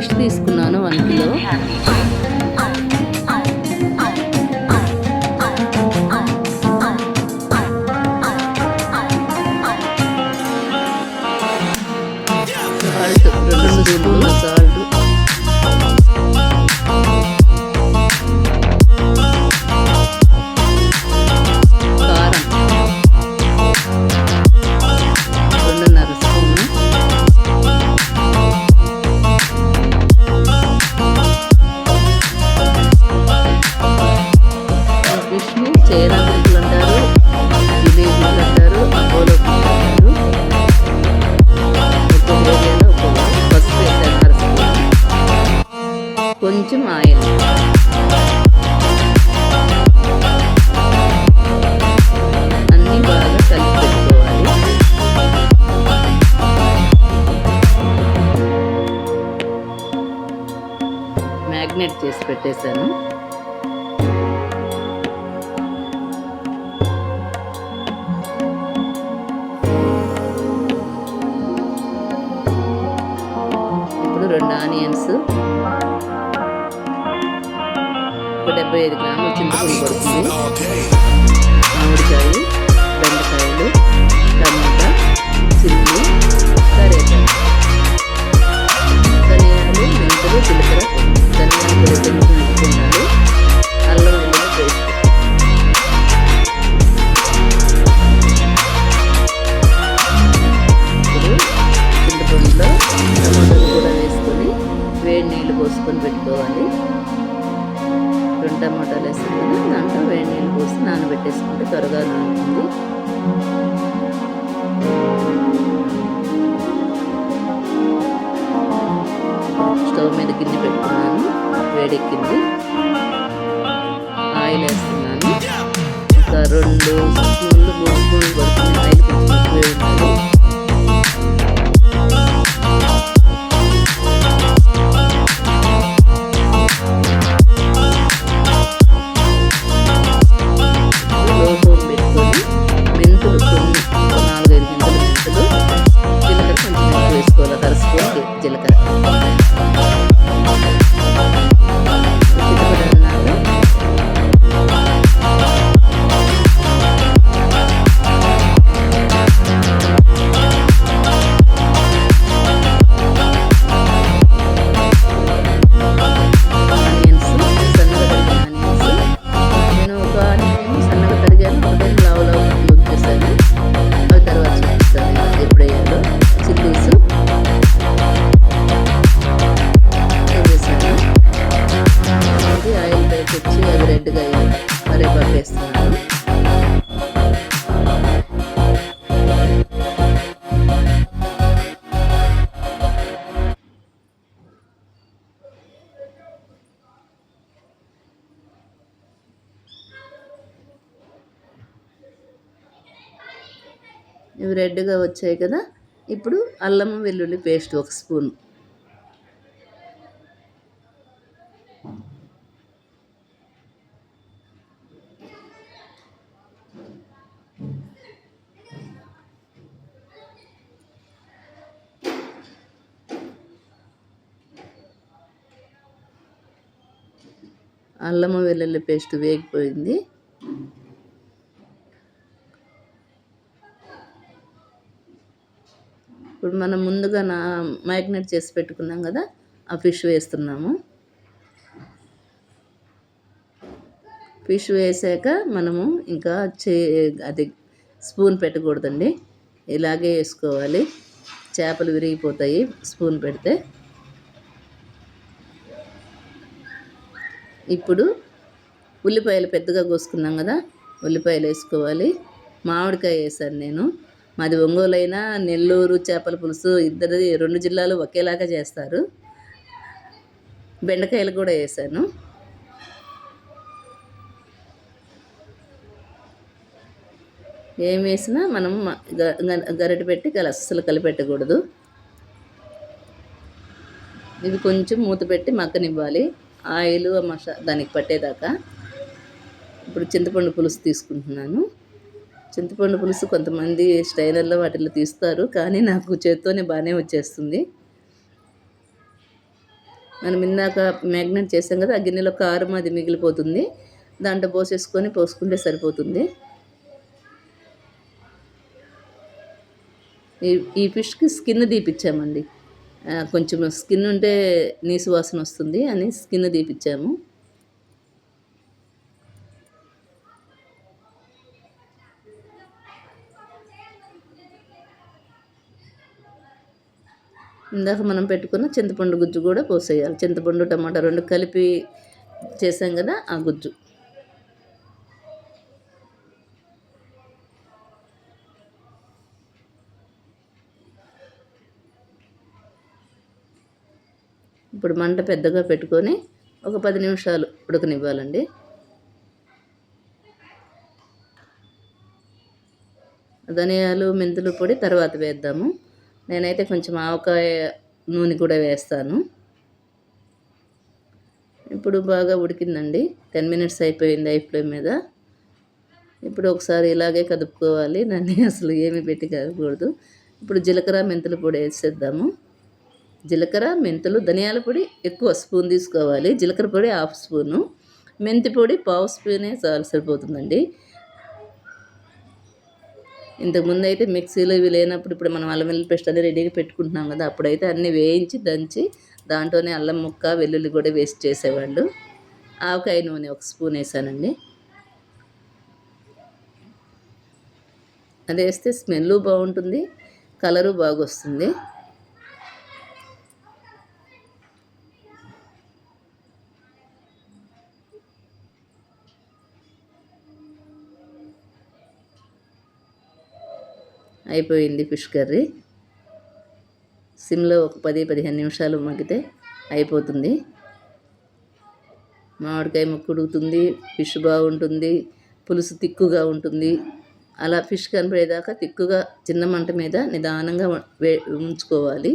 Fish తీసుకున్నాను 1 kilo. Salt 2 స్పూన్లు salt, కారం 2.5 స్పూను, ఫిష్ని చైనా ఫిష్లు అంటారు, జిలేబీలు అంటారు, అపోలో ఫిష్ అంటారు. ఒక్కొక్క ఏరియాలో ఒక్కొక్క. పసుపు వేసాను 1/2 స్పూన్, కొంచెం ఆయిల్, అన్నీ బాగా కలిపి పెట్టుకోవాలి. మ్యాగ్నేట్ చేసి పెట్టేశాను. ఇప్పుడు 2 ఆనియన్స్, 75 గ్రాముల చింతపండు పడుతుంది, మామిడికాయ, బెండకాయలు, టమాటా, చిల్లి, కరివేపాకు, ధనియాలు, మెంతులు, జీలకర్ర, ధనియాలు కొంచెం ఉంచుకోవాలి, అల్లం వెల్లుల్లి పేస్ట్, ఇప్పుడు చింతపండులో టమాటాలు కూడా వేసుకొని వేడి నీళ్ళు పోసుకొని పెట్టుకోవాలి. 2 టమాటాలు వేసాం కదా, దాంట్లో వేడి నీళ్ళు పోసి నానబెట్టేసుకుంటే త్వరగా నానుతుంది. స్టవ్ మీద గిన్నె పెట్టుకున్నాను, వేడెక్కింది. ఆయిల్ వేస్తున్నాను, ఒక 2 స్పూన్లు 3 స్పూన్లు పడుతుంది. ఆయిల్ కొంచెం ఎక్కువే ఉండాలి. లో ఫ్లేమ్ పెట్టుకొని మెంతులు కొన్ని 4-5 గింజలు మెంతులు, జీలకర్ర కొంచెం ఎక్కువ వేసుకోవాలి, 1/2 స్పూన్ జీలకర్ర. కరివేపాకు వేస్తున్నాను. ఇవి రెడ్గా వచ్చాయి కదా, ఇప్పుడు అల్లం వెల్లుల్లి పేస్ట్ 1 స్పూన్, అల్లం వెల్లుల్లి పేస్ట్ వేగిపోయింది. ఇప్పుడు మనం ముందుగా మ్యాగ్నేట్ చేసి పెట్టుకున్నాం కదా, ఆ ఫిష్ వేస్తున్నాము. ఫిష్ వేసాక మనము ఇంకా అది స్పూన్ పెట్టకూడదండి, ఇలాగే వేసుకోవాలి, చేపలు విరిగిపోతాయి స్పూన్ పెడితే. ఇప్పుడు ఉల్లిపాయలు పెద్దగా కోసుకున్నాం కదా, ఉల్లిపాయలు వేసుకోవాలి. మామిడికాయ వేసాను నేను, మాది ఒంగోలు అయినా నెల్లూరు చేపల పులుసు ఇద్దరిది 2 జిల్లాలు ఒకేలాగా చేస్తారు. బెండకాయలు కూడా వేసాను. ఏం వేసినా మనం గరిటె పెట్టి అస్సలు కలిపెట్టకూడదు. ఇది కొంచెం మూత పెట్టి మగ్గనివ్వాలి, ఆయిల్ దానికి పట్టేదాకా. ఇప్పుడు చింతపండు పులుసు తీసుకుంటున్నాను. చింతపండు పులుసు కొంతమంది స్టైలర్లో వాటిల్లో తీస్తారు, కానీ నాకు చేత్తోనే బాగానే వచ్చేస్తుంది. మనం ఇందాక మ్యాగ్నెట్ చేసాం కదా, ఆ గిన్నెలో కారం అది మిగిలిపోతుంది, దాంట్లో పోసుకుంటే సరిపోతుంది. ఈ ఫిష్కి స్కిన్ తీపిచ్చామండి. కొంచెం స్కిన్ ఉంటే నీసు వాసన వస్తుంది అని స్కిన్ తీపిచ్చాము. ఇందాక మనం పెట్టుకున్న చింతపండు గుజ్జు కూడా పోసేయాలి. చింతపండు టమాటా 2 కలిపి చేసాం కదా, ఆ గుజ్జు. ఇప్పుడు మంట పెద్దగా పెట్టుకొని ఒక 10 నిమిషాలు ఉడకనివ్వాలండి. ధనియాలు, మెంతులు పొడి తర్వాత వేద్దాము. నేనైతే కొంచెం ఆవకాయ నూనె కూడా వేస్తాను. ఇప్పుడు బాగా ఉడికిందండి. 10 మినిట్స్ అయిపోయింది హై ఫ్లేమ్ మీద. ఇప్పుడు ఒకసారి ఇలాగే కదుపుకోవాలి, దాన్ని అసలు ఏమి పెట్టి కదపకూడదు. ఇప్పుడు జీలకర్ర, మెంతుల పొడి వేసేద్దాము. జీలకర్ర, మెంతులు, ధనియాల పొడి ఎక్కువ స్పూన్ తీసుకోవాలి, జీలకర్ర పొడి 1/2 స్పూను, మెంతి పొడి 1/2 స్పూనే సరిపోతుందండి. ఇంతకుముందు అయితే మిక్సీలో ఇవి లేనప్పుడు, ఇప్పుడు మనం అల్లం వెల్లుల్లి పేస్ట్ అది రెడీగా పెట్టుకుంటున్నాం కదా, అప్పుడైతే అన్నీ వేయించి దంచి దాంట్లోనే అల్లం ముక్క, వెల్లుల్లి కూడా వేస్ట్ చేసేవాళ్ళు. ఆవకాయ నూనె 1 స్పూన్ వేసానండి. అది వేస్తే స్మెల్ బాగుంటుంది, కలరు బాగా వస్తుంది. అయిపోయింది ఫిష్ కర్రీ. సిమ్లో ఒక 10-15 నిమిషాలు మగ్గితే అయిపోతుంది. మామిడికాయ ముక్క ఉడుకుతుంది, ఫిష్ బాగుంటుంది, పులుసు తిక్కుగా ఉంటుంది. అలా ఫిష్ కనపడేదాకా తిక్కుగా చిన్న మంట మీద నిదానంగా ఉంచుకోవాలి.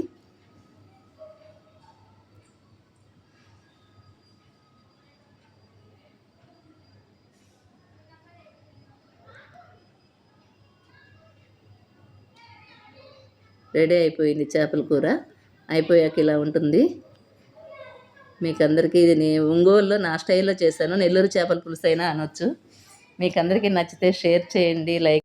రెడీ అయిపోయింది చేపల కూర. అయిపోయాక ఇలా ఉంటుంది. మీకు అందరికీ ఇది నేను ఒంగోలులో నా స్టైల్లో చేశాను, నెల్లూరు చేపల పులుసు అయినా అనొచ్చు. మీకు అందరికీ నచ్చితే షేర్ చేయండి, లైక్